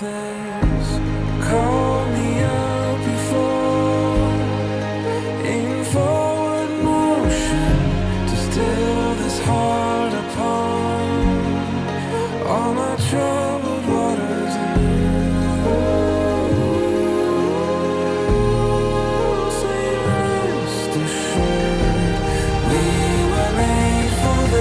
this. Call me up before in forward motion to still this heart upon all my troubled waters anew. Say rest assured we were made for this.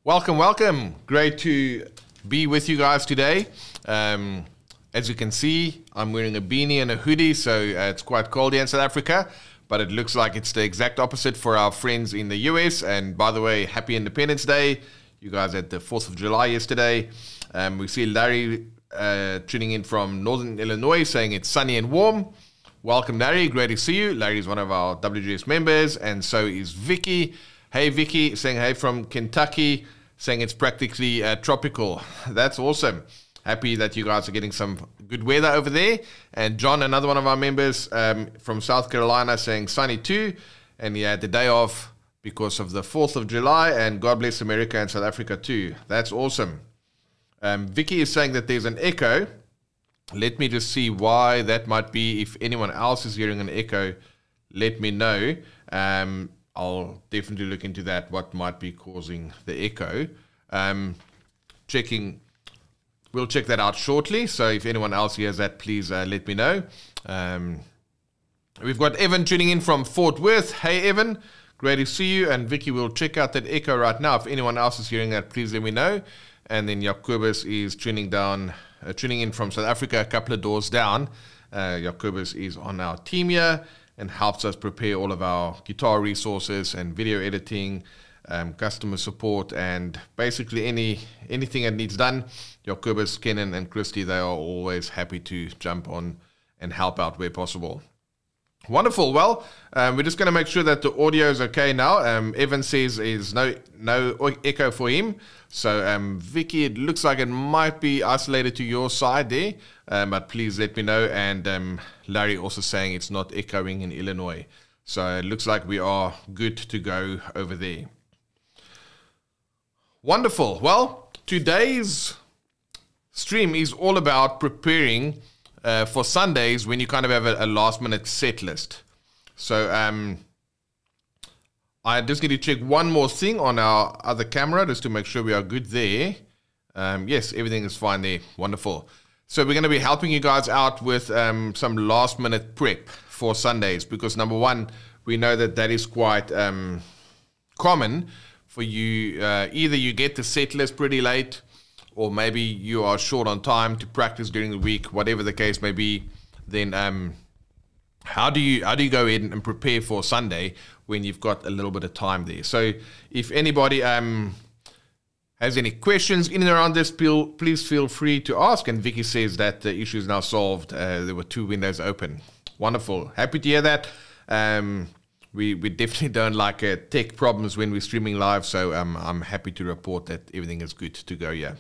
Welcome, welcome. Great to be with you guys today. As you can see, I'm wearing a beanie and a hoodie, so it's quite cold here in South Africa, but it looks like it's the exact opposite for our friends in the US. And by the way, happy Independence Day. You guys had the 4th of July yesterday. We see Larry tuning in from Northern Illinois saying it's sunny and warm. Welcome, Larry. Great to see you. Larry's one of our WGS members, and so is Vicky. Hey, Vicky, saying hey from Kentucky, saying it's practically tropical. That's awesome. Happy that you guys are getting some good weather over there. And John, another one of our members from South Carolina, saying sunny too. And he had the day off because of the 4th of July. And God bless America and South Africa too. That's awesome. Vicky is saying that there's an echo. Let me just see why that might be. If anyone else is hearing an echo, let me know. I'll definitely look into that, what might be causing the echo. We'll check that out shortly. So if anyone else hears that, please let me know. We've got Evan tuning in from Fort Worth. Hey, Evan. Great to see you. And Vicky, we'll check out that echo right now. If anyone else is hearing that, please let me know. And then Jacobus is tuning in from South Africa, a couple of doors down. Jacobus is on our team here and helps us prepare all of our guitar resources and video editing, customer support, and basically anything that needs done. Jacobus, Kenan, and Christy, they are always happy to jump on and help out where possible. Wonderful. Well, we're just going to make sure that the audio is okay now. Evan says there's no echo for him. So, Vicky, it looks like it might be isolated to your side there, but please let me know. And Larry also saying it's not echoing in Illinois. So it looks like we are good to go over there. Wonderful. Well, today's stream is all about preparing for Sundays when you kind of have a last-minute set list. So I just need to check one more thing on our other camera just to make sure we are good there. Yes, everything is fine there. Wonderful. So we're going to be helping you guys out with some last-minute prep for Sundays because, number one, we know that is quite common for you. Either you get the set list pretty late, or maybe you are short on time to practice during the week, whatever the case may be. Then how do you go in and prepare for Sunday when you've got a little bit of time there? So if anybody has any questions in and around this, please feel free to ask. And Vicky says that the issue is now solved. There were 2 windows open. Wonderful. Happy to hear that. We definitely don't like tech problems when we're streaming live, so I'm happy to report that everything is good to go here.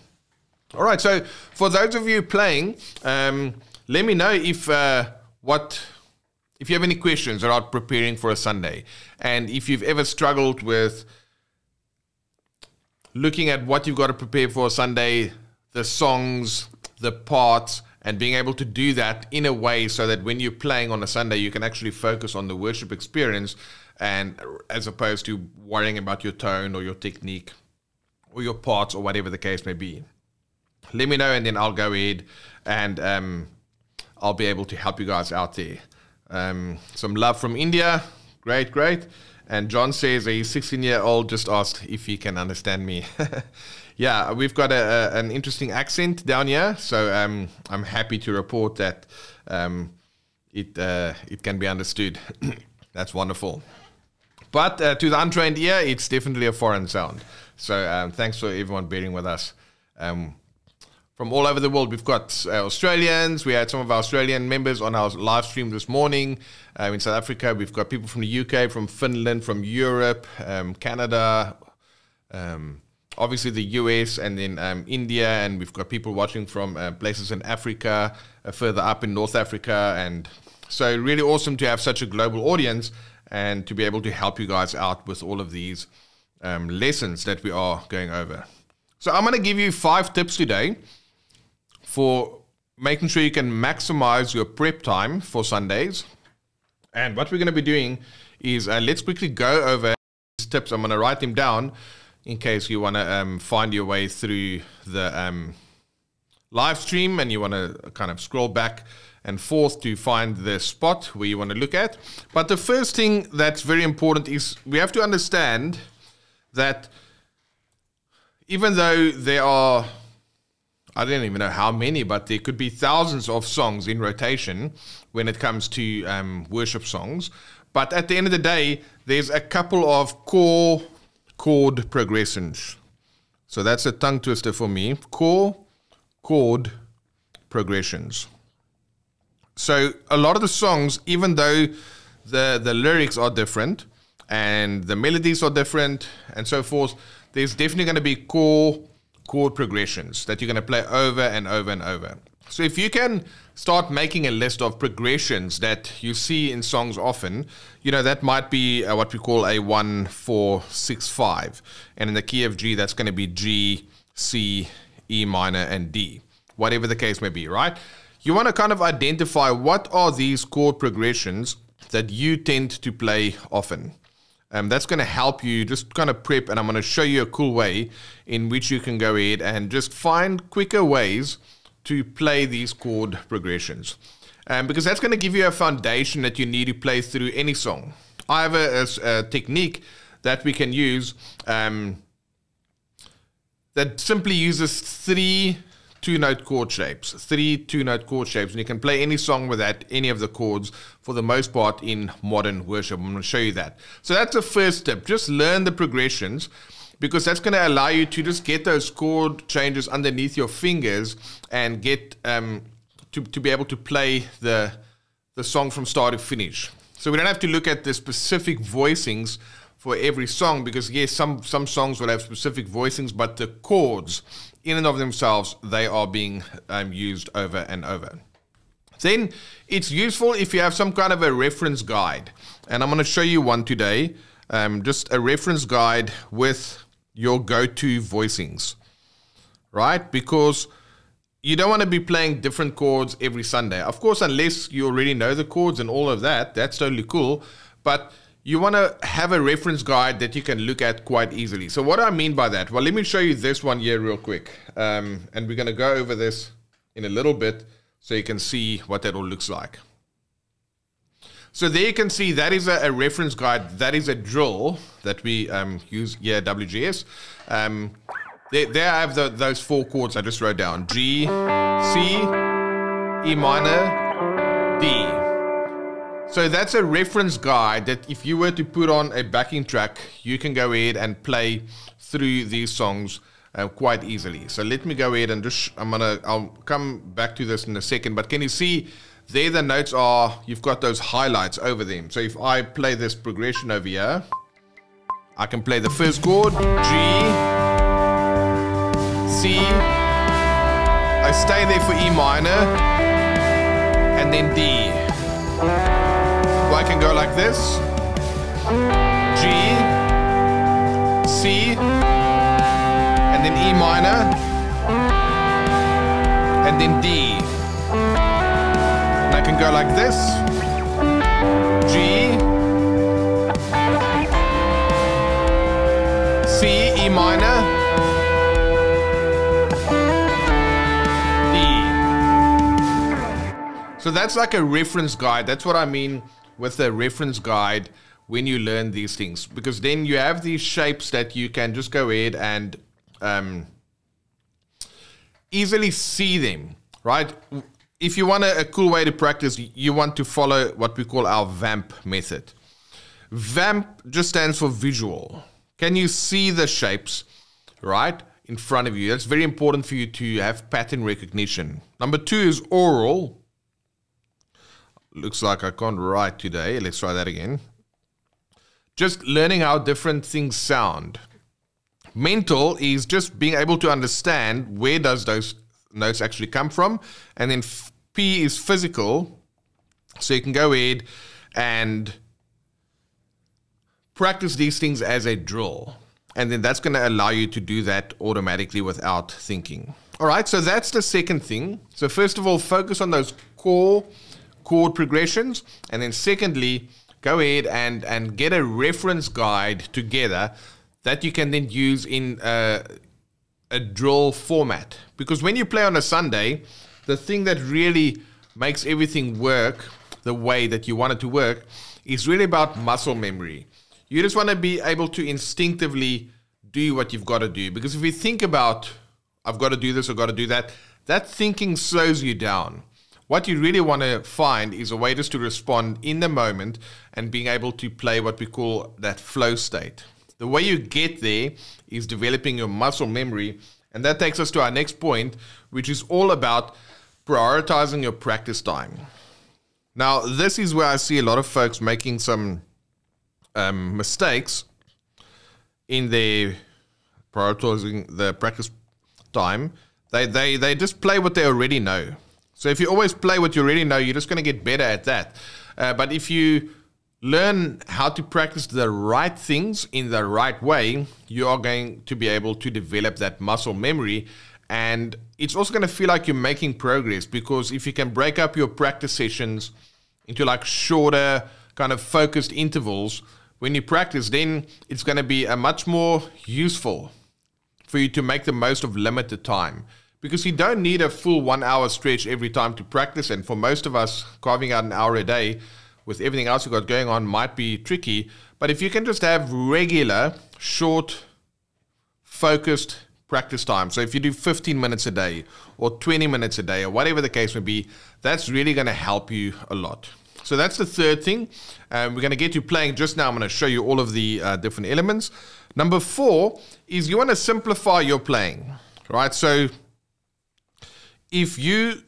All right, so for those of you playing, let me know if you have any questions about preparing for a Sunday, and if you've ever struggled with looking at what you've got to prepare for a Sunday, the songs, the parts, and being able to do that in a way so that when you're playing on a Sunday, you can actually focus on the worship experience, and as opposed to worrying about your tone or your technique or your parts or whatever the case may be. Let me know, and then I'll go ahead and I'll be able to help you guys out there. Some love from India. Great, great. And John says a 16-year-old just asked if he can understand me. Yeah, we've got an interesting accent down here, so I'm happy to report that it can be understood. That's wonderful. But to the untrained ear, it's definitely a foreign sound. So thanks for everyone bearing with us. From all over the world, we've got Australians. We had some of our Australian members on our live stream this morning. In South Africa, we've got people from the UK, from Finland, from Europe, Canada, obviously the US, and then India. And we've got people watching from places in Africa, further up in North Africa. And so really awesome to have such a global audience and to be able to help you guys out with all of these lessons that we are going over. So I'm going to give you 5 tips today for making sure you can maximize your prep time for Sundays. And what we're going to be doing is let's quickly go over these tips. I'm going to write them down in case you want to find your way through the live stream and you want to kind of scroll back and forth to find the spot where you want to look at. But the first thing that's very important is we have to understand that even though there are, I don't even know how many, but there could be thousands of songs in rotation when it comes to worship songs. But at the end of the day, there's a couple of core chord progressions. So that's a tongue twister for me. Core chord progressions. So a lot of the songs, even though the lyrics are different and the melodies are different and so forth, there's definitely going to be core chord progressions that you're going to play over and over and over. So if you can start making a list of progressions that you see in songs often, you know, that might be what we call a 1, 4, 6, 5. And in the key of G, that's going to be G, C, E minor, and D, whatever the case may be, right? You want to kind of identify what are these chord progressions that you tend to play often. That's going to help you just kind of prep, and I'm going to show you a cool way in which you can go ahead and just find quicker ways to play these chord progressions. Because that's going to give you a foundation that you need to play through any song. I have a technique that we can use that simply uses 3 2-note chord shapes, 3 2-note chord shapes, and you can play any song with that, any of the chords, for the most part in modern worship. I'm going to show you that. So that's the first tip. Just learn the progressions, because that's going to allow you to just get those chord changes underneath your fingers and get to be able to play the song from start to finish. So we don't have to look at the specific voicings for every song, because yes, some songs will have specific voicings, but the chords in and of themselves, they are being used over and over. Then it's useful if you have some kind of a reference guide. And I'm going to show you one today, just a reference guide with your go-to voicings, right? Because you don't want to be playing different chords every Sunday. Of course, unless you already know the chords and all of that, that's totally cool. But you want to have a reference guide that you can look at quite easily. So what do I mean by that? Well, let me show you this one here real quick. And we're going to go over this in a little bit so you can see what that all looks like. So there you can see that is a reference guide. That is a drill that we use here at WGS. There I have those 4 chords I just wrote down. G, C, E minor, D. So that's a reference guide that if you were to put on a backing track, you can go ahead and play through these songs quite easily. So let me go ahead and just, I'll come back to this in a second, but can you see there the notes are, you've got those highlights over them. So if I play this progression over here, I can play the first chord, G, C, I stay there for E minor, and then D. I can go like this, G, C, and then E minor, and then D. can go like this. G, C, E minor, D. So that's like a reference guide. That's what I mean with a reference guide when you learn these things, because then you have these shapes that you can just go ahead and easily see them, right? If you want a cool way to practice, you want to follow what we call our VAMP method. VAMP just stands for visual. Can you see the shapes right in front of you? That's very important for you to have pattern recognition. Number 2 is oral. Looks like I can't write today. Let's try that again. Just learning how different things sound. Mental is just being able to understand where does those notes actually come from. And then P is physical. So you can go ahead and practice these things as a drill. And then that's going to allow you to do that automatically without thinking. All right, so that's the second thing. So first of all, focus on those core chord progressions. And then secondly, go ahead and get a reference guide together that you can then use in a drill format. Because when you play on a Sunday, the thing that really makes everything work the way that you want it to work is really about muscle memory. You just want to be able to instinctively do what you've got to do. Because if you think about, I've got to do this, I've got to do that, that thinking slows you down. What you really want to find is a way just to respond in the moment and being able to play what we call that flow state. The way you get there is developing your muscle memory. And that takes us to our next point, which is all about prioritizing your practice time. Now, this is where I see a lot of folks making some mistakes in their prioritizing the practice time. They just play what they already know. So if you always play what you already know, you're just going to get better at that. But if you learn how to practice the right things in the right way, you are going to be able to develop that muscle memory. And it's also going to feel like you're making progress, because if you can break up your practice sessions into like shorter kind of focused intervals, when you practice, then it's going to be a much more useful for you to make the most of limited time. Because you don't need a full 1 hour stretch every time to practice. And for most of us, carving out an hour a day with everything else you've got going on might be tricky. But if you can just have regular, short, focused practice time. So if you do 15 minutes a day or 20 minutes a day or whatever the case may be, that's really going to help you a lot. So that's the third thing. We're going to get to playing just now. I'm going to show you all of the different elements. Number 4 is you want to simplify your playing, right? So if you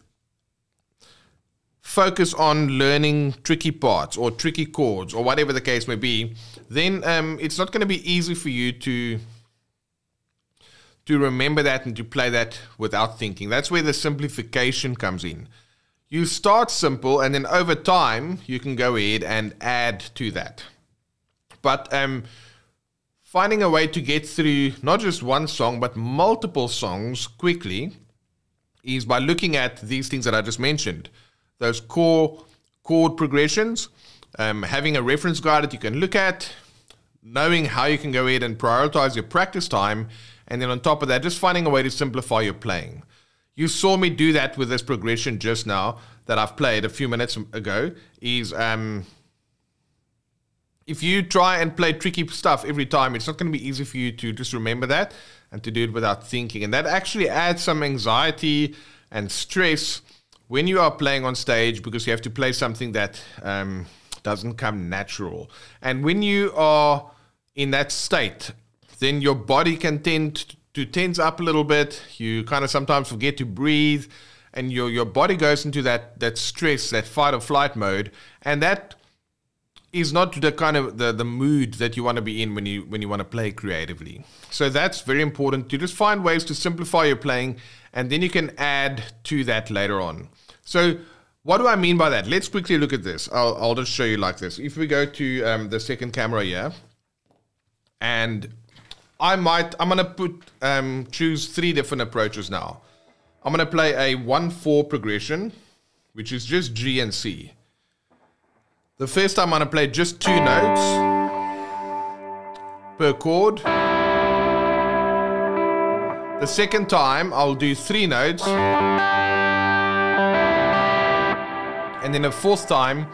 focus on learning tricky parts or tricky chords or whatever the case may be, then it's not going to be easy for you to remember that and to play that without thinking. That's where the simplification comes in. You start simple, and then over time, you can go ahead and add to that. But finding a way to get through not just one song, but multiple songs quickly is by looking at these things that I just mentioned. Those core chord progressions, having a reference guide that you can look at, knowing how you can go ahead and prioritize your practice time, and then on top of that, just finding a way to simplify your playing. You saw me do that with this progression just now that I've played a few minutes ago, is if you try and play tricky stuff every time, it's not going to be easy for you to just remember that and to do it without thinking. And that actually adds some anxiety and stress when you are playing on stage, because you have to play something that doesn't come natural. And when you are in that state, then your body can tend to tense up a little bit. You kind of sometimes forget to breathe, and your body goes into that stress, that fight or flight mode. And that is not the kind of the mood that you want to be in when you want to play creatively. So that's very important, to just find ways to simplify your playing, and then you can add to that later on. So what do I mean by that? Let's quickly look at this. I'll just show you like this. If we go to the second camera here, and I'm going to choose 3 different approaches now. I'm going to play a 1-4 progression which is just G and C. The first time I'm going to play just 2 notes per chord. The second time I'll do 3 notes. And then the fourth time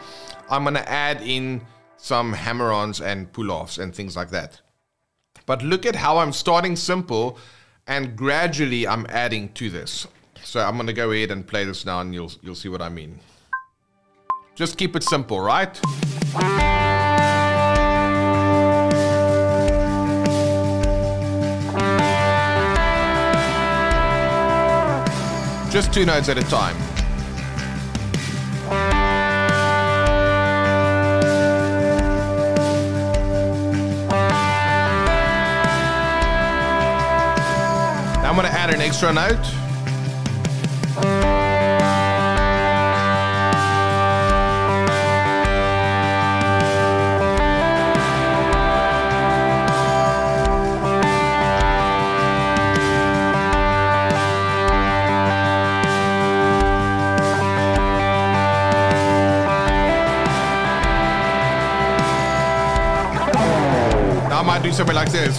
I'm going to add in some hammer-ons and pull-offs and things like that. But look at how I'm starting simple and gradually I'm adding to this. So I'm going to go ahead and play this now and you'll see what I mean. Just keep it simple, right? Just 2 notes at a time. Now I'm going to add an extra note. Now I might do something like this.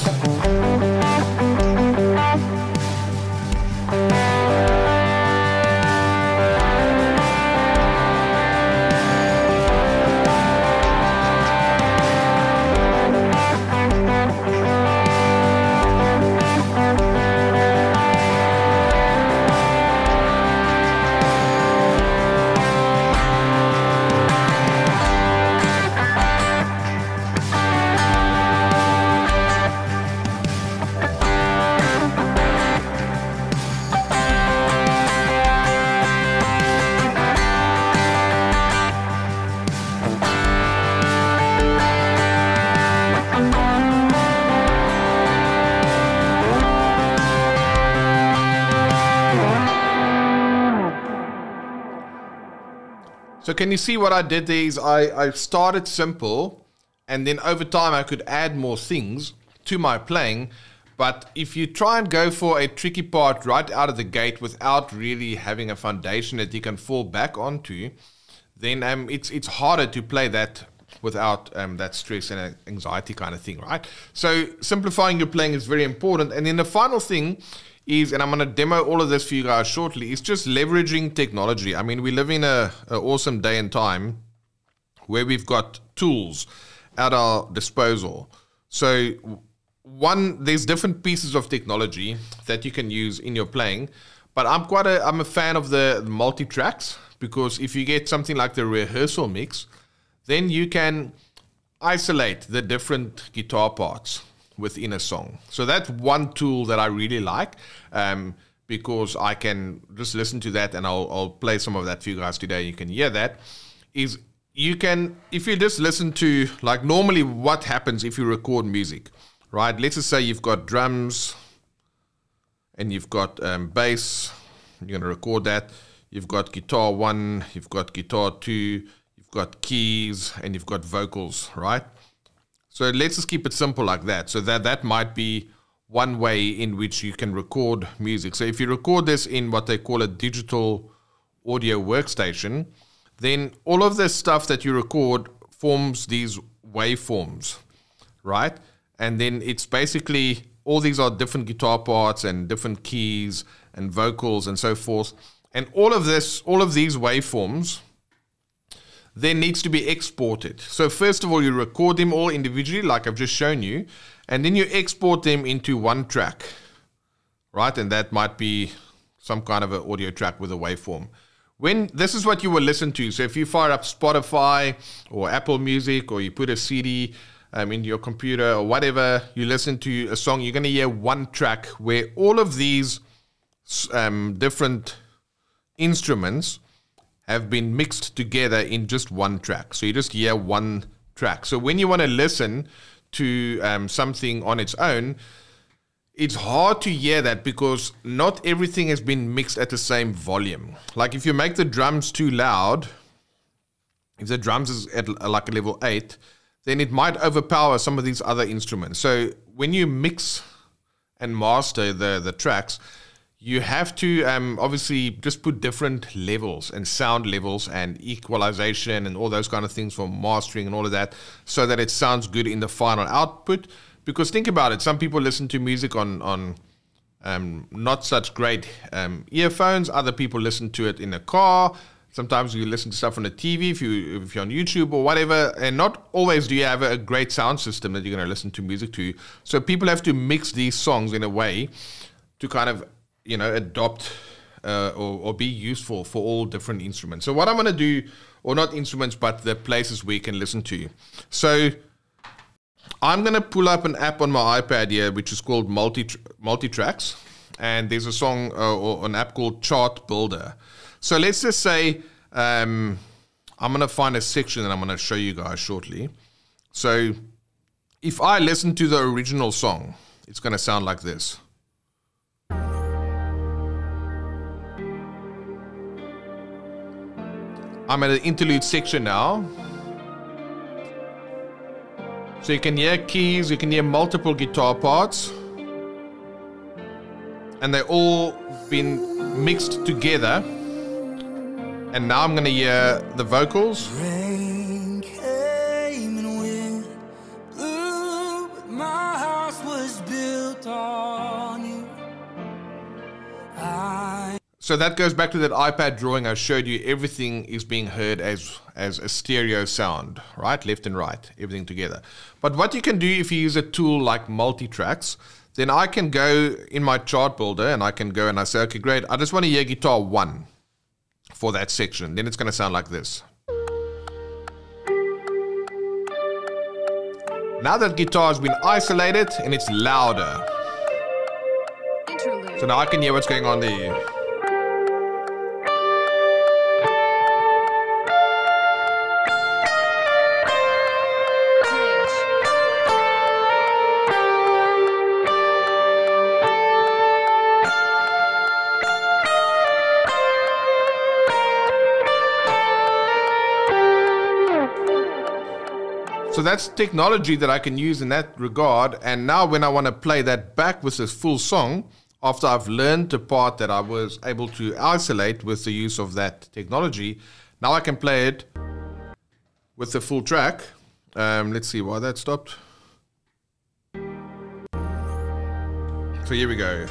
So can you see what I did there is I started simple and then over time I could add more things to my playing. But if you try and go for a tricky part right out of the gate without really having a foundation that you can fall back onto, then it's harder to play that without that stress and anxiety kind of thing, right? So simplifying your playing is very important. And then the final thing is, and I'm going to demo all of this for you guys shortly, is just leveraging technology. I mean, we live in an awesome day and time where we've got tools at our disposal. So there's different pieces of technology that you can use in your playing, but I'm a fan of the Multitracks, because if you get something like the rehearsal mix, then you can isolate the different guitar parts within a song. So that's one tool that I really like, because I can just listen to that, and I'll play some of that for you guys today. You can hear that. Is you can, if you just listen to, like normally what happens if you record music, right? Let's just say you've got drums and you've got bass. You're going to record that. You've got guitar 1, you've got guitar 2, you've got keys, and you've got vocals, right? So let's just keep it simple like that. So that might be one way in which you can record music. So if you record this in what they call a digital audio workstation, then all of the stuff that you record forms these waveforms, right? And then it's basically, all these are different guitar parts and different keys and vocals and so forth. And all of these waveforms then needs to be exported. So first of all, you record them all individually, like I've just shown you, and then you export them into one track, right? And that might be some kind of an audio track with a waveform. This is what you will listen to. So if you fire up Spotify or Apple Music, or you put a CD into your computer or whatever, you listen to a song, you're going to hear one track where all of these different instruments have been mixed together in just one track. So you just hear one track. So when you want to listen to something on its own, it's hard to hear that because not everything has been mixed at the same volume. Like if you make the drums too loud, if the drums is at like a level 8, then it might overpower some of these other instruments. So when you mix and master the tracks, you have to obviously just put different levels and sound levels and equalization and all those kind of things for mastering and all of that, so that it sounds good in the final output. Because think about it, some people listen to music on not such great earphones. Other people listen to it in a car. Sometimes you listen to stuff on the TV if you're on YouTube or whatever, and not always do you have a great sound system that you're going to listen to music to. So people have to mix these songs in a way to kind of, you know, adopt or be useful for all different instruments. So what I'm going to do, or not instruments, but the places we can listen to. So I'm going to pull up an app on my iPad here, which is called Multitracks. And there's a song or an app called Chart Builder. So let's just say I'm going to find a section that I'm going to show you guys shortly. So if I listen to the original song, it's going to sound like this. I'm at the interlude section now. So you can hear keys, you can hear multiple guitar parts. And they're all been mixed together. And now I'm going to hear the vocals. Rain came and wind blew, but my house was built on you. So that goes back to that iPad drawing I showed you. Everything is being heard as a stereo sound, right? Left and right, everything together. But what you can do if you use a tool like Multitracks, then I can go in my chart builder and I can go and I say, okay, great, I just want to hear guitar 1 for that section. Then it's going to sound like this. Now that guitar has been isolated and it's louder. Interlude. So now I can hear what's going on there. So that's technology that I can use in that regard. And now when I want to play that back with this full song, after I've learned the part that I was able to isolate with the use of that technology, now I can play it with the full track. Let's see why that stopped. So here we go.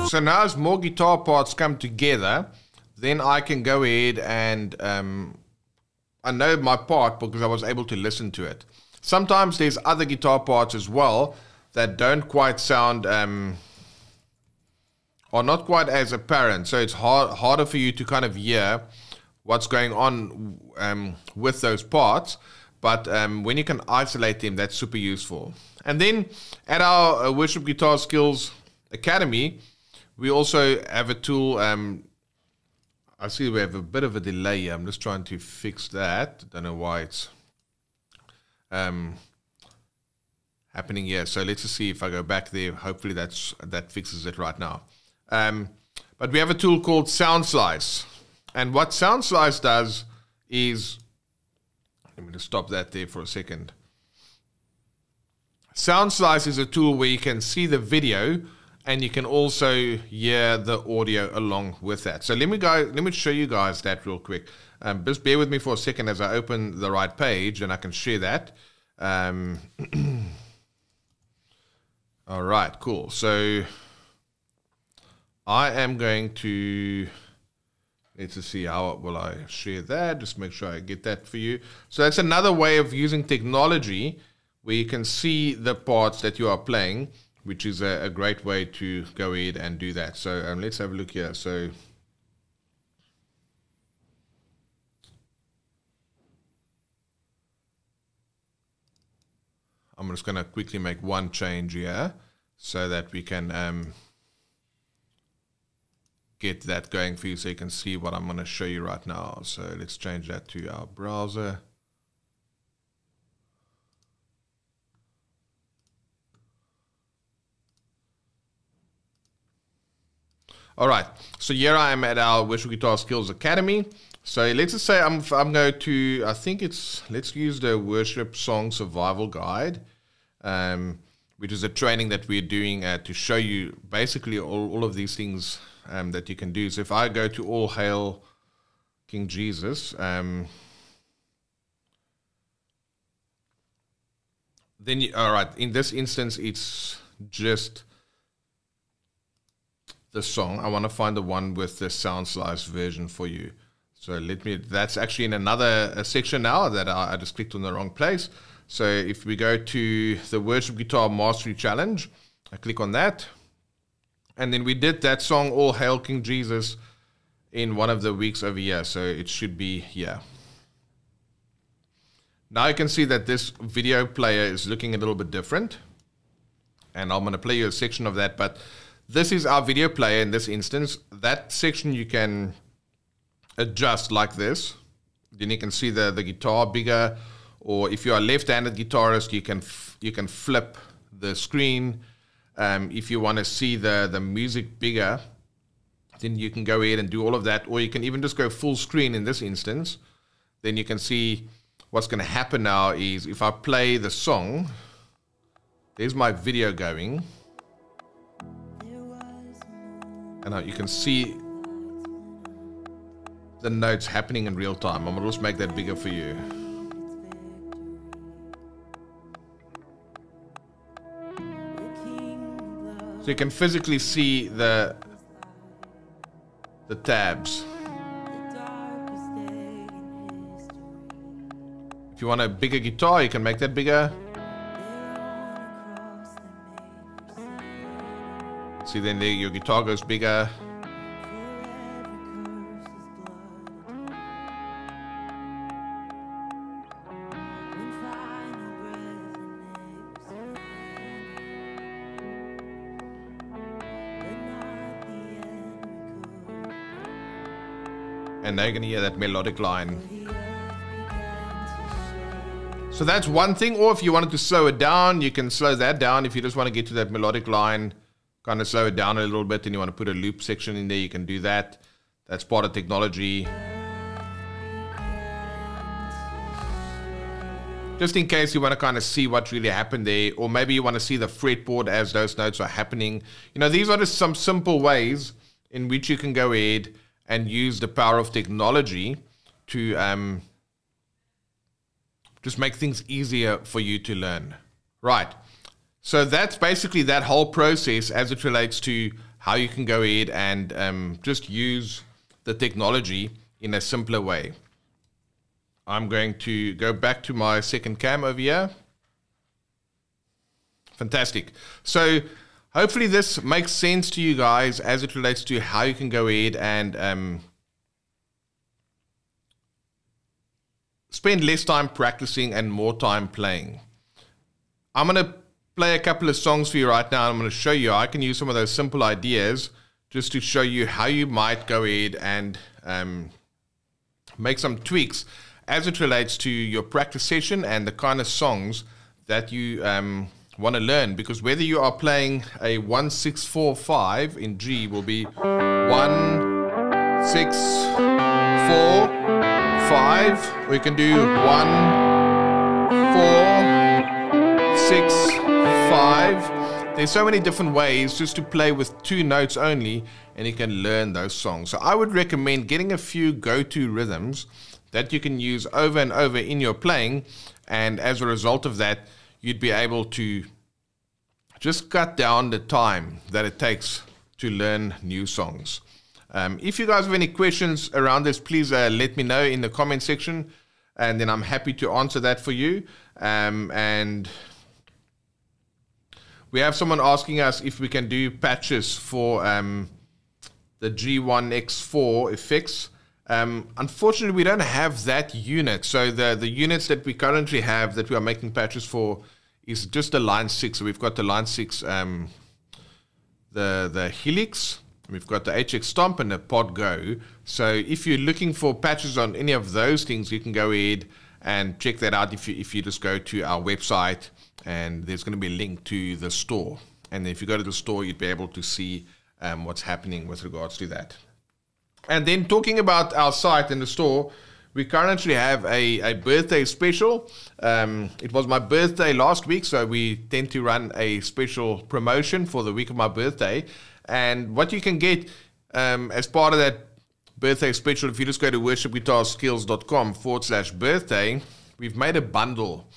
So now as more guitar parts come together, then I can go ahead and I know my part because I was able to listen to it. Sometimes there's other guitar parts as well that don't quite sound, are not quite as apparent. So it's harder for you to kind of hear what's going on with those parts. But when you can isolate them, that's super useful. And then at our Worship Guitar Skills Academy, we also have a tool. I see we have a bit of a delay here. I'm just trying to fix that. Don't know why it's happening here. So let's just see if I go back there. Hopefully that fixes it right now. But we have a tool called Sound Slice. And what Sound Slice does is, let me just stop that there for a second. Sound Slice is a tool where you can see the video and you can also hear the audio along with that. So let me show you guys that real quick. Just bear with me for a second as I open the right page and I can share that. All right, cool. So I am going to, let's just see how will I share that. Just make sure I get that for you. So that's another way of using technology where you can see the parts that you are playing, which is a great way to go ahead and do that. So let's have a look here. So I'm just going to quickly make one change here so that we can get that going for you so you can see what I'm going to show you right now. So let's change that to our browser. All right, so here I am at our Worship Guitar Skills Academy. So let's just say I'm going to, I think it's, let's use the Worship Song Survival Guide, which is a training that we're doing to show you basically all of these things that you can do. So if I go to All Hail King Jesus, then, all right, in this instance, it's just the song. I want to find the one with the sound slice version for you. So let me, that's actually in another section now that I just clicked on the wrong place. So if we go to the Worship Guitar Mastery Challenge, I click on that. And then we did that song, All Hail King Jesus, in one of the weeks over here. So it should be here. Now you can see that this video player is looking a little bit different. And I'm going to play you a section of that, but this is our video player in this instance. That section you can adjust like this. Then you can see the guitar bigger, or if you are a left-handed guitarist, you can flip the screen. If you want to see the music bigger, then you can go ahead and do all of that, or you can even just go full screen in this instance. Then you can see what's going to happen now is if I play the song, there's my video going. And you can see the notes happening in real time. I'm going to just make that bigger for you. So you can physically see the tabs. If you want a bigger guitar, you can make that bigger. See, then there your guitar goes bigger. And now you're going to hear that melodic line. So that's one thing. Or if you wanted to slow it down, you can slow that down. If you just want to get to that melodic line, kind of slow it down a little bit, and you want to put a loop section in there, you can do that. That's part of technology. Just in case you want to kind of see what really happened there, or maybe you want to see the fretboard as those notes are happening. You know, these are just some simple ways in which you can go ahead and use the power of technology to just make things easier for you to learn. Right. So that's basically that whole process as it relates to how you can go ahead and just use the technology in a simpler way. I'm going to go back to my second cam over here. Fantastic. So hopefully this makes sense to you guys as it relates to how you can go ahead and spend less time practicing and more time playing. I'm going to play a couple of songs for you right now. I'm going to show you how I can use some of those simple ideas just to show you how you might go ahead and make some tweaks as it relates to your practice session and the kind of songs that you want to learn. Because whether you are playing a 1-6-4-5 in G will be 1-6-4-5, or you can do 1-4-6-5. There's so many different ways just to play with two notes only, and you can learn those songs. So I would recommend getting a few go-to rhythms that you can use over and over in your playing, and as a result of that, you'd be able to just cut down the time that it takes to learn new songs. If you guys have any questions around this, please let me know in the comment section, and then I'm happy to answer that for you. And we have someone asking us if we can do patches for the G1X4 effects. Unfortunately, we don't have that unit. So the units that we currently have that we are making patches for is just the line 6. So we've got the line 6, the Helix, we've got the HX Stomp and the Pod Go. So if you're looking for patches on any of those things, you can go ahead and check that out if you just go to our website, and there's going to be a link to the store. And if you go to the store, you'd be able to see what's happening with regards to that. And then talking about our site and the store, we currently have a birthday special. It was my birthday last week, so we tend to run a special promotion for the week of my birthday. And what you can get as part of that birthday special, if you just go to worshipguitarskills.com/birthday, we've made a bundle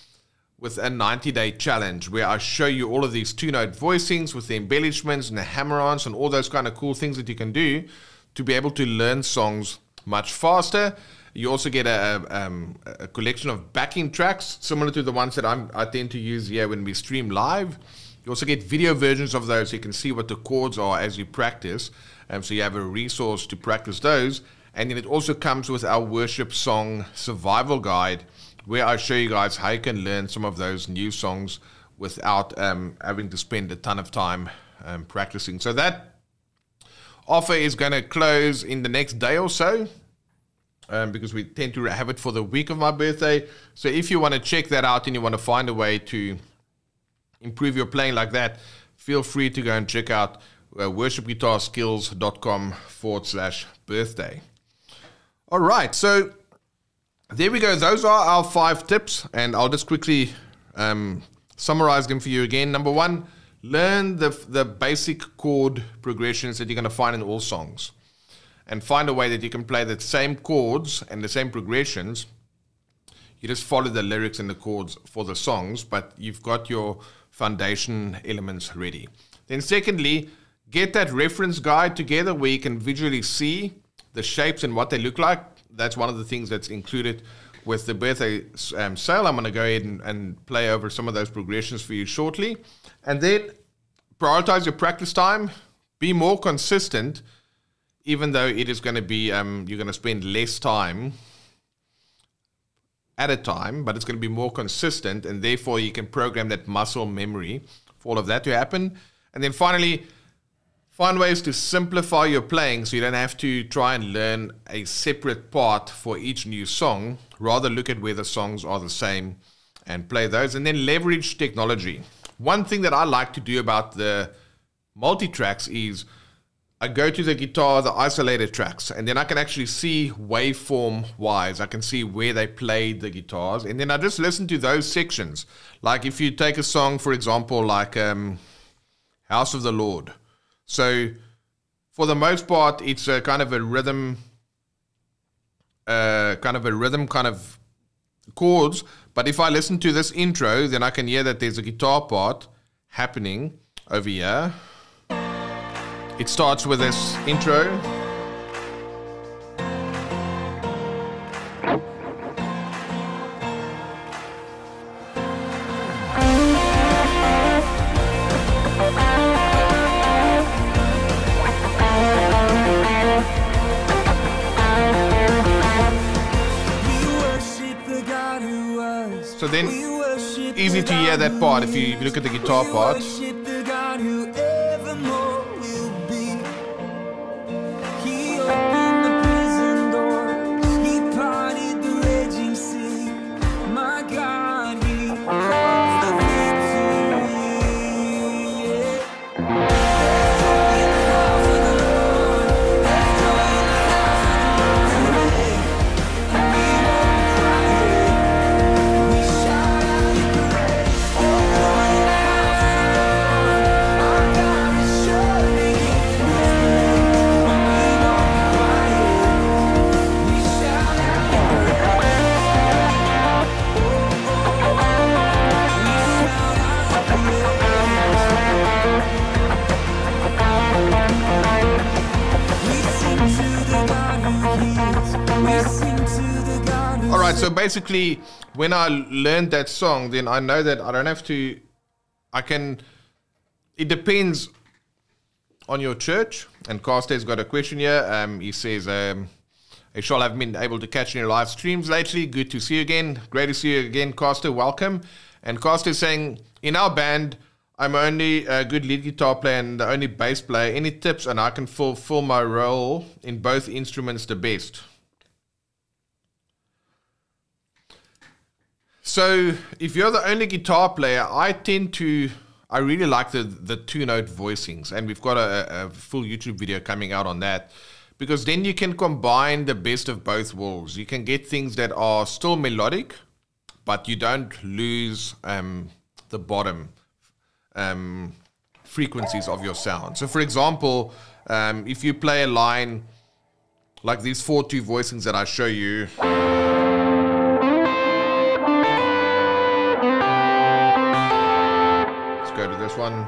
with a 90-day challenge where I show you all of these 2-note voicings with the embellishments and the hammer-ons and all those kind of cool things that you can do to be able to learn songs much faster. You also get a collection of backing tracks similar to the ones that I tend to use here when we stream live. You also get video versions of those so you can see what the chords are as you practice. So you have a resource to practice those. And then it also comes with our worship song survival guide, where I show you guys how you can learn some of those new songs without having to spend a ton of time practicing. So that offer is going to close in the next day or so, because we tend to have it for the week of my birthday. So if you want to check that out and you want to find a way to improve your playing like that, feel free to go and check out worshipguitarskills.com/birthday. All right, so there we go. Those are our 5 tips, and I'll just quickly summarize them for you again. Number 1, learn the basic chord progressions that you're going to find in all songs, and find a way that you can play the same chords and the same progressions. You just follow the lyrics and the chords for the songs, but you've got your foundation elements ready. Then secondly, get that reference guide together where you can visually see the shapes and what they look like. That's one of the things that's included with the birthday sale. I'm going to go ahead and play over some of those progressions for you shortly. And then prioritize your practice time. Be more consistent, even though it is going to be, you're going to spend less time at a time, but it's going to be more consistent, and therefore you can program that muscle memory for all of that to happen. And then finally, find ways to simplify your playing so you don't have to try and learn a separate part for each new song. Rather look at where the songs are the same and play those, and then leverage technology. One thing that I like to do about the multitracks is I go to the guitar, the isolated tracks, and then I can actually see waveform-wise. I can see where they played the guitars, and then I just listen to those sections. Like if you take a song, for example, like House of the Lord. So for the most part, it's a kind of a rhythm, kind of chords. But if I listen to this intro, then I can hear that there's a guitar part happening over here. It starts with this intro. So then, easy to hear that part if you look at the guitar part. So basically, when I learned that song, then I know that I don't have to, it depends on your church. And Carster's got a question here. He says, a I shall have been able to catch in your live streams lately. Good to see you again. Great to see you again, Costa. Welcome. And Costa is saying, in our band, I'm only a good lead guitar player and the only bass player. Any tips and I can fulfill my role in both instruments the best? So if you're the only guitar player, I really like the two-note voicings. And we've got a full YouTube video coming out on that. Because then you can combine the best of both worlds. You can get things that are still melodic, but you don't lose the bottom frequencies of your sound. So for example, if you play a line like these 4/2 voicings that I show you. Let's go to this one.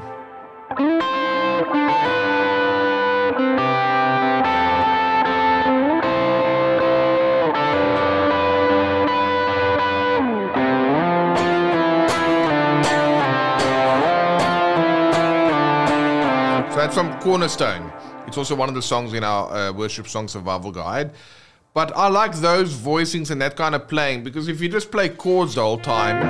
That's from Cornerstone. It's also one of the songs in our Worship Song Survival Guide. But I like those voicings and that kind of playing, because if you just play chords the whole time,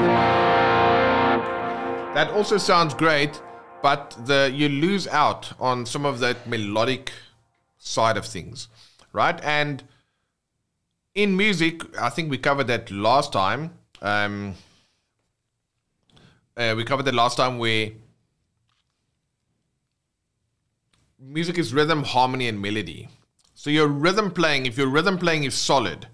that also sounds great, but you lose out on some of that melodic side of things, right? And in music, I think we covered that last time. Where music is rhythm, harmony, and melody. So your rhythm playing, if your rhythm playing is solid,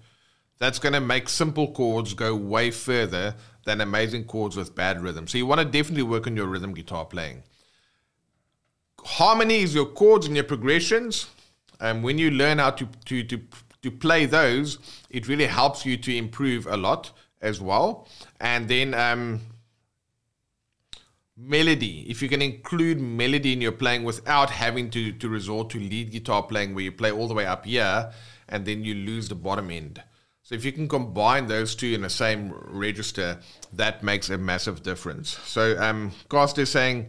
that's going to make simple chords go way further than amazing chords with bad rhythm. So you want to definitely work on your rhythm guitar playing. Harmony is your chords and your progressions. And when you learn how to play those, it really helps you to improve a lot as well. And then melody, if you can include melody in your playing without having to resort to lead guitar playing where you play all the way up here and then you lose the bottom end. So if you can combine those two in the same register, that makes a massive difference. So Costa is saying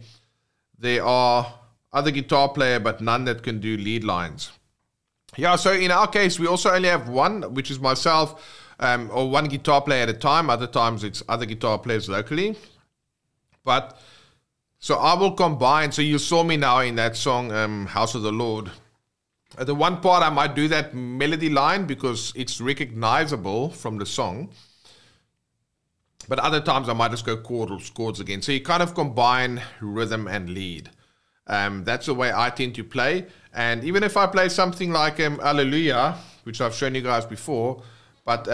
there are other guitar player but none that can do lead lines. Yeah, so in our case we also only have one, which is myself, or one guitar player at a time. Other times it's other guitar players locally. But so I will combine. So you saw me now in that song, House of the Lord. The one part I might do that melody line because it's recognizable from the song. But other times I might just go chords again. So you kind of combine rhythm and lead. That's the way I tend to play. And even if I play something like Alleluia, which I've shown you guys before, but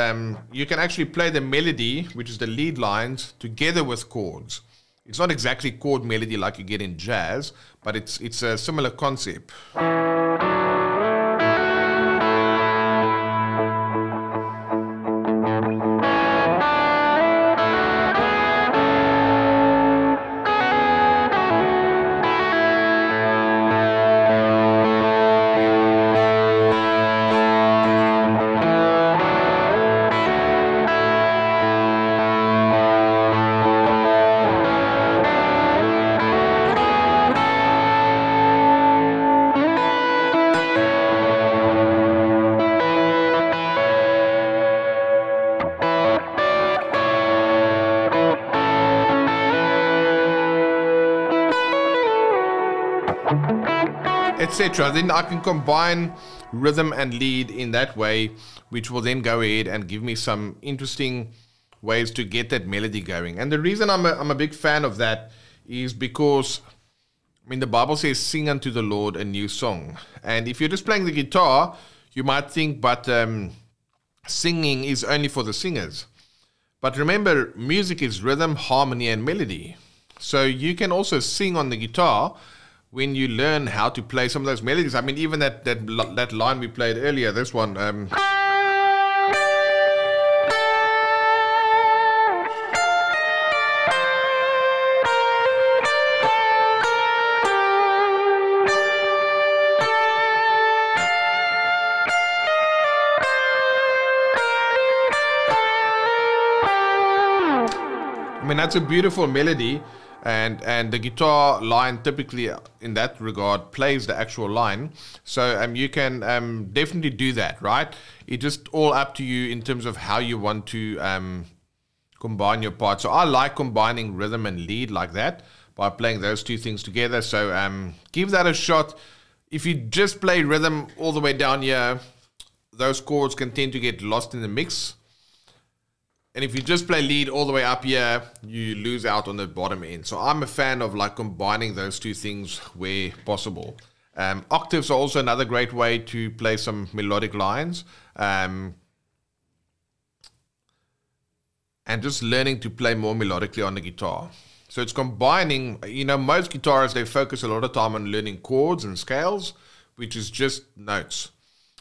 you can actually play the melody, which is the lead lines, together with chords. It's not exactly chord melody like you get in jazz, but it's a similar concept. Etc. Then I can combine rhythm and lead in that way, which will then go ahead and give me some interesting ways to get that melody going. And the reason I'm a big fan of that is because, I mean, the Bible says, sing unto the Lord a new song. And if you're just playing the guitar, you might think, but singing is only for the singers. But remember, music is rhythm, harmony, and melody. So you can also sing on the guitar when you learn how to play some of those melodies. I mean, even that line we played earlier, this one. I mean, that's a beautiful melody, and the guitar line typically in that regard plays the actual line. So you can definitely do that, right? It's just all up to you in terms of how you want to combine your parts. So I like combining rhythm and lead like that by playing those two things together. So give that a shot. If you just play rhythm all the way down here, those chords can tend to get lost in the mix. And if you just play lead all the way up here, you lose out on the bottom end. So I'm a fan of like combining those two things where possible. Octaves are also another great way to play some melodic lines. And just learning to play more melodically on the guitar. So it's combining, you know, most guitarists, they focus a lot of time on learning chords and scales, which is just notes.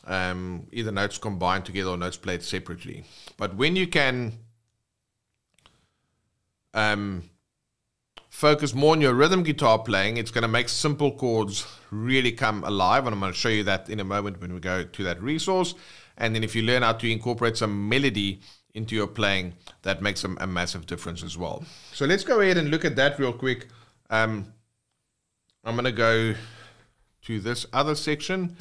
Either notes combined together or notes played separately. But when you can focus more on your rhythm guitar playing, it's going to make simple chords really come alive. And I'm going to show you that in a moment when we go to that resource. And then if you learn how to incorporate some melody into your playing, that makes a massive difference as well. So let's go ahead and look at that real quick. I'm going to go to this other section.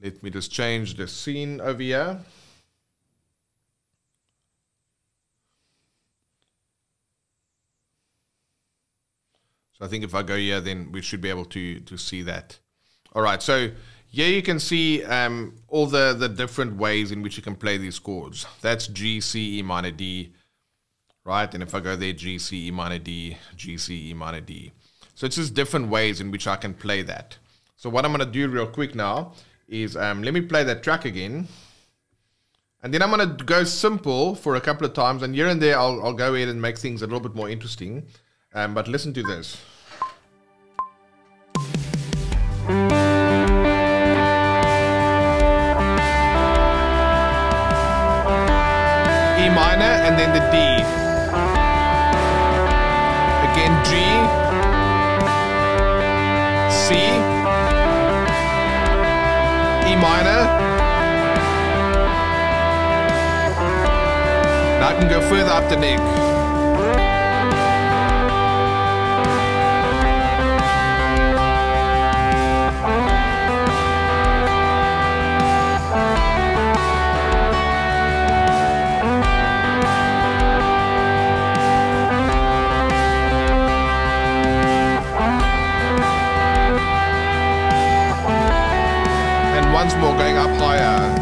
Let me just change the scene over here. So I think if I go here, then we should be able to see that. All right, so here you can see all the different ways in which you can play these chords. That's G, C, E minor, D, right? And if I go there, G, C, E minor, D, G, C, E minor, D. So it's just different ways in which I can play that. So what I'm going to do real quick now is let me play that track again. And then I'm going to go simple for a couple of times. And here and there, I'll go ahead and make things a little bit more interesting. But listen to this. E minor and then the D. Again G, C, E minor. Now I can go further up the neck. Once more, going up higher.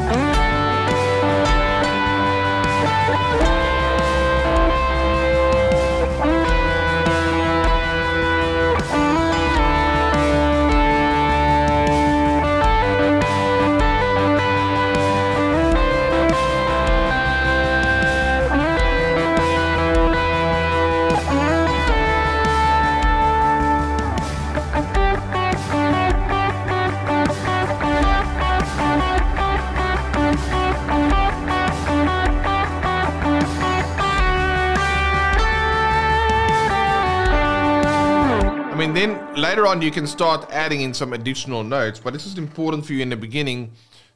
And then later on you can start adding in some additional notes, but it's just important for you in the beginning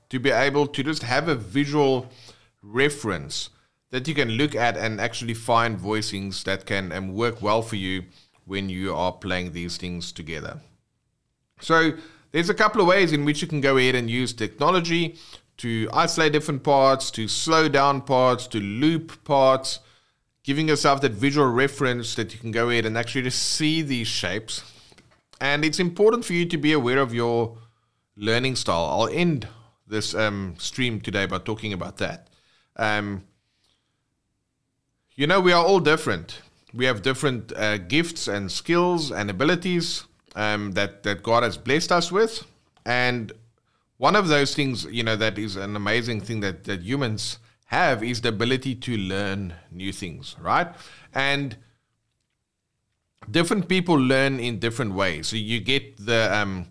to be able to just have a visual reference that you can look at and actually find voicings that can work well for you when you are playing these things together. So there's a couple of ways in which you can go ahead and use technology to isolate different parts, to slow down parts, to loop parts, giving yourself that visual reference that you can go ahead and actually just see these shapes. And it's important for you to be aware of your learning style. I'll end this stream today by talking about that. You know, we are all different. We have different gifts and skills and abilities that God has blessed us with. And one of those things, you know, that is an amazing thing that humans have is the ability to learn new things, right? And different people learn in different ways. So you get the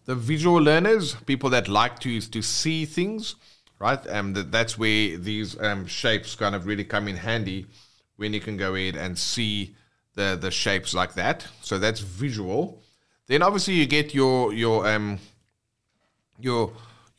visual learners, people that like to see things, right? That's where these shapes kind of really come in handy, when you can go ahead and see the shapes like that. So that's visual. Then obviously you get your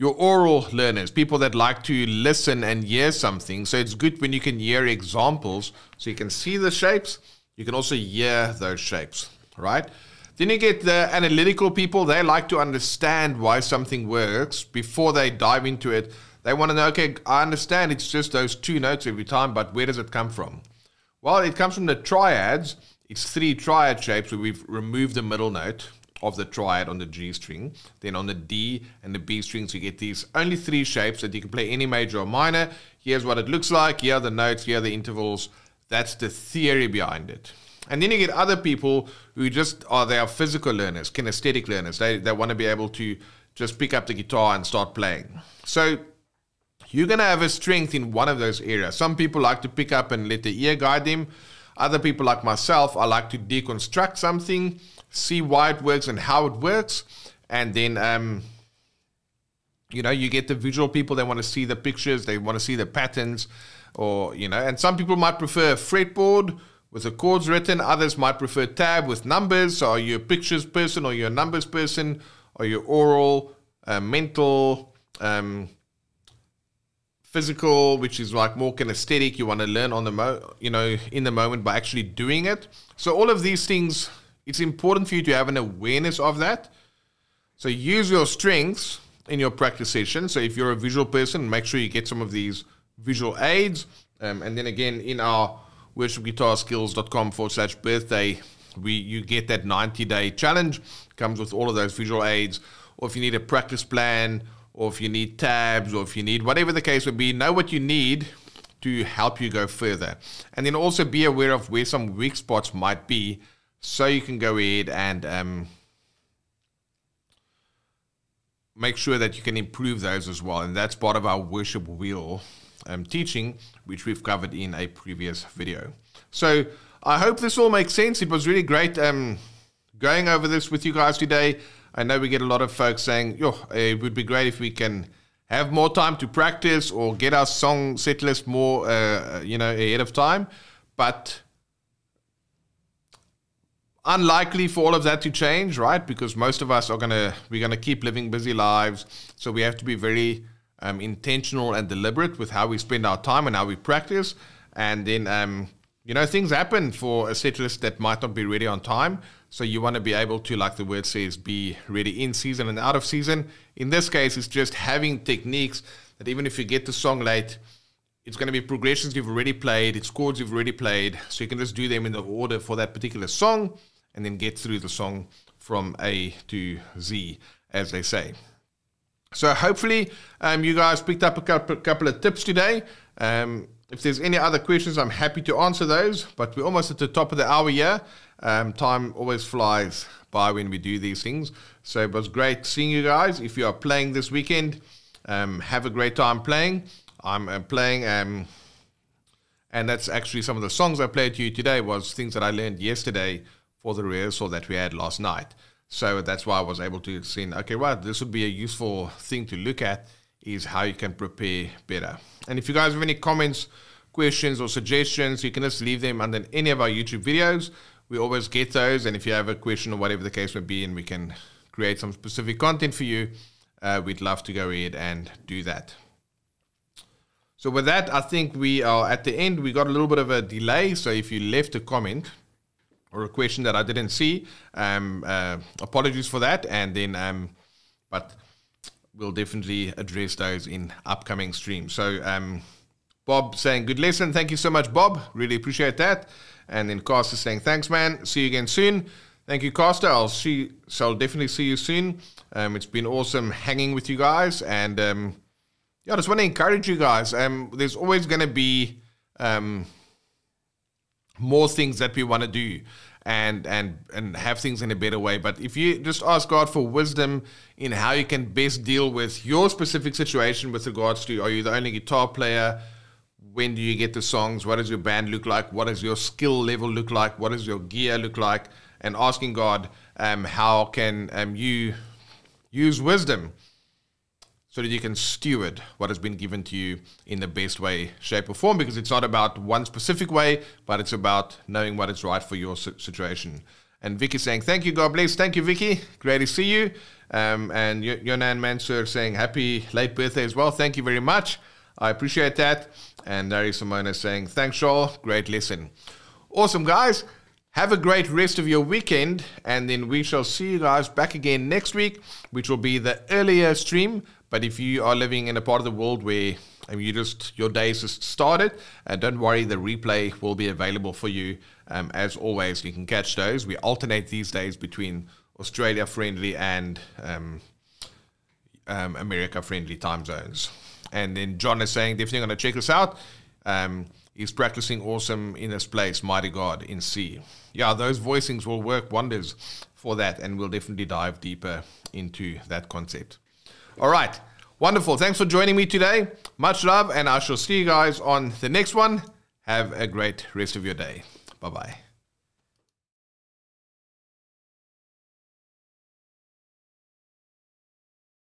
oral learners, people that like to listen and hear something. So it's good when you can hear examples, so you can see the shapes, You can also hear those shapes, right? Then you get the analytical people. They like to understand why something works before they dive into it. They want to know, okay, I understand it's just those 2 notes every time, but where does it come from? Well, it comes from the triads. It's 3 triad shapes where we've removed the middle note of the triad on the G string. Then on the D and the B strings, you get these only 3 shapes that you can play any major or minor. Here's what it looks like. Here are the notes. Here are the intervals. That's the theory behind it. And then you get other people who just they are physical learners, kinesthetic learners. They want to be able to just pick up the guitar and start playing. So you're going to have a strength in one of those areas. Some people like to pick up and let the ear guide them. Other people like myself, I like to deconstruct something, see why it works and how it works. And then, you know, you get the visual people. They want to see the pictures. They want to see the patterns. Or, you know, and some people might prefer a fretboard with the chords written. Others might prefer tab with numbers. So are you a pictures person or you're a numbers person? Are you oral, mental, physical, which is like more kinesthetic? You want to learn on the in the moment by actually doing it. So all of these things, it's important for you to have an awareness of that. So use your strengths in your practice session. So if you're a visual person, make sure you get some of these visual aids. And then again, in our worshipguitarskills.com/birthday, you get that 90-day challenge. Comes with all of those visual aids. Or if you need a practice plan, or if you need tabs, or if you need whatever the case would be, know what you need to help you go further. And then also be aware of where some weak spots might be, so you can go ahead and make sure that you can improve those as well. And that's part of our worship wheel teaching, which we've covered in a previous video. So I hope this all makes sense. It was really great going over this with you guys today. I know we get a lot of folks saying, yo, it would be great if we can have more time to practice or get our song set list more ahead of time. But unlikely for all of that to change, right? Because most of us we're gonna keep living busy lives. So we have to be very intentional and deliberate with how we spend our time and how we practice. And then, things happen for a set list that might not be ready on time. So you want to be able to, like the word says, be ready in season and out of season. In this case, it's just having techniques that even if you get the song late, it's going to be progressions you've already played, it's chords you've already played. So you can just do them in the order for that particular song and then get through the song from A to Z, as they say. So hopefully you guys picked up a couple of tips today. If there's any other questions, I'm happy to answer those. But we're almost at the top of the hour here. Time always flies by when we do these things. So it was great seeing you guys. If you are playing this weekend, have a great time playing. I'm playing, and that's actually some of the songs I played to you today was things that I learned yesterday for the rehearsal that we had last night. So that's why I was able to see, okay, well, this would be a useful thing to look at, is how you can prepare better. And if you guys have any comments, questions, or suggestions, you can just leave them under any of our YouTube videos. We always get those. And if you have a question or whatever the case may be, and we can create some specific content for you, we'd love to go ahead and do that. So with that, I think we are at the end. We got a little bit of a delay. So if you left a comment or a question that I didn't see, apologies for that. And then, but we'll definitely address those in upcoming streams. So Bob saying, good lesson. Thank you so much, Bob. Really appreciate that. And then Caster saying, thanks, man. See you again soon. Thank you, Caster. I'll definitely see you soon. It's been awesome hanging with you guys. And I just want to encourage you guys. There's always going to be more things that we want to do and have things in a better way. But if you just ask God for wisdom in how you can best deal with your specific situation with regards to, are you the only guitar player? When do you get the songs? What does your band look like? What does your skill level look like? What does your gear look like? And asking God, how can you use wisdom so that you can steward what has been given to you in the best way, shape, or form, because it's not about one specific way, but it's about knowing what is right for your situation. And Vicky saying, thank you, God bless. Thank you, Vicky. Great to see you. And Yonan Mansur saying, happy late birthday as well. Thank you very much. I appreciate that. And Dari Simona saying, thanks, Joel. Great lesson. Awesome, guys. Have a great rest of your weekend, and then we shall see you guys back again next week, which will be the earlier stream. But if you are living in a part of the world where your days just started, don't worry, the replay will be available for you. As always, you can catch those. We alternate these days between Australia-friendly and America-friendly time zones. And then John is saying, definitely going to check this out. He's practicing awesome in this place, Mighty God in C. Yeah, those voicings will work wonders for that, and we'll definitely dive deeper into that concept. All right, wonderful. Thanks for joining me today. Much love, and I shall see you guys on the next one. Have a great rest of your day. Bye-bye.